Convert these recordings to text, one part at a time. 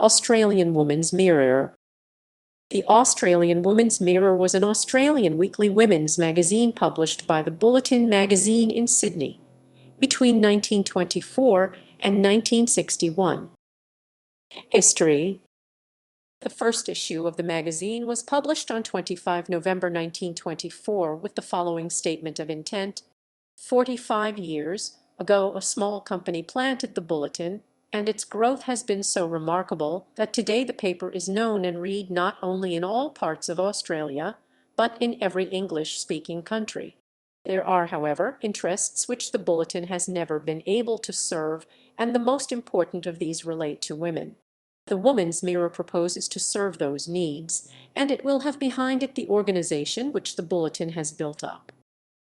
Australian Woman's Mirror. The Australian Woman's Mirror was an Australian weekly women's magazine published by the Bulletin magazine in Sydney between 1924 and 1961. History. The first issue of the magazine was published on 25 November 1924 with the following statement of intent. 45 years ago, a small company planted the Bulletin, and its growth has been so remarkable that today the paper is known and read not only in all parts of Australia, but in every English-speaking country. There are, however, interests which the Bulletin has never been able to serve, and the most important of these relate to women. The Woman's Mirror proposes to serve those needs, and it will have behind it the organization which the Bulletin has built up.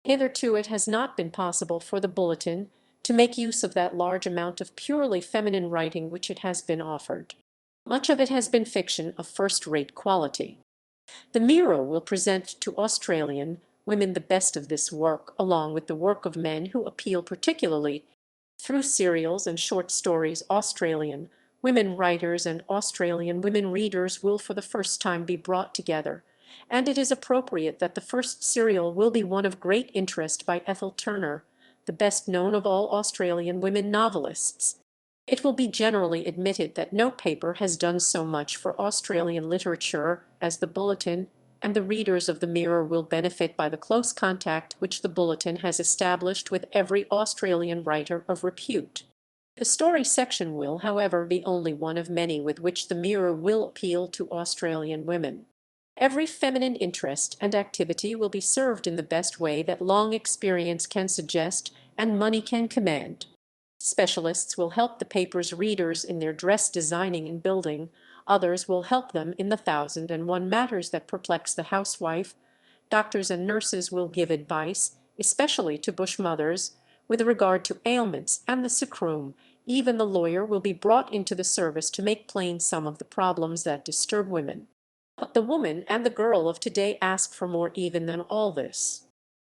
Hitherto it has not been possible for the Bulletin to make use of that large amount of purely feminine writing which it has been offered. Much of it has been fiction of first-rate quality. The Mirror will present to Australian women the best of this work, along with the work of men who appeal particularly through serials and short stories. Australian women writers and Australian women readers will for the first time be brought together, and it is appropriate that the first serial will be one of great interest by Ethel Turner, the best known of all Australian women novelists. It will be generally admitted that no paper has done so much for Australian literature as the Bulletin, and the readers of the Mirror will benefit by the close contact which the Bulletin has established with every Australian writer of repute. The story section will, however, be only one of many with which the Mirror will appeal to Australian women. Every feminine interest and activity will be served in the best way that long experience can suggest and money can command. Specialists will help the paper's readers in their dress designing and building, others will help them in the 1,001 matters that perplex the housewife. Doctors and nurses will give advice, especially to bush mothers, with regard to ailments and the sick room. Even the lawyer will be brought into the service to make plain some of the problems that disturb women. But the woman and the girl of today ask for more even than all this.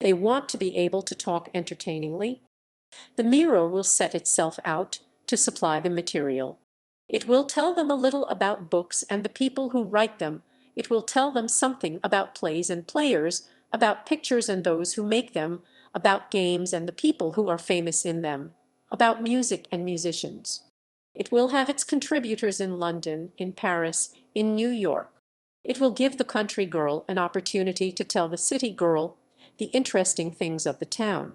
They want to be able to talk entertainingly. The Mirror will set itself out to supply the material. It will tell them a little about books and the people who write them. It will tell them something about plays and players, about pictures and those who make them, about games and the people who are famous in them, about music and musicians. It will have its contributors in London, in Paris, in New York. It will give the country girl an opportunity to tell the city girl the interesting things of the town.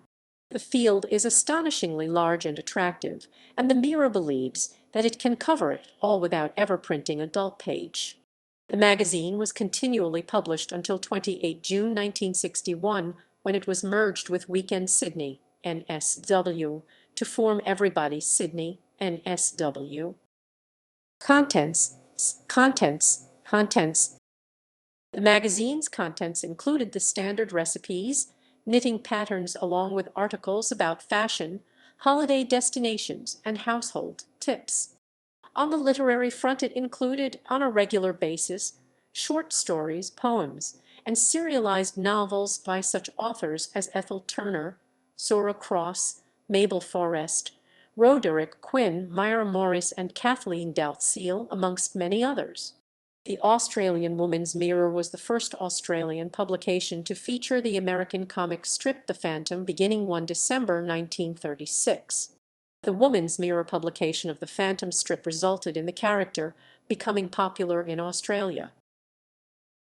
The field is astonishingly large and attractive, and the Mirror believes that it can cover it all without ever printing a dull page. The magazine was continually published until 28 June 1961, when it was merged with Weekend Sydney, NSW, to form Everybody Sydney, NSW. Contents. The magazine's contents included the standard recipes, knitting patterns along with articles about fashion, holiday destinations, and household tips. On the literary front it included, on a regular basis, short stories, poems, and serialized novels by such authors as Ethel Turner, Zora Cross, Mabel Forrest, Roderick Quinn, Myra Morris, and Kathleen Dalziel, amongst many others. The Australian Woman's Mirror was the first Australian publication to feature the American comic strip The Phantom beginning 1 December 1936. The Woman's Mirror publication of the Phantom strip resulted in the character becoming popular in Australia.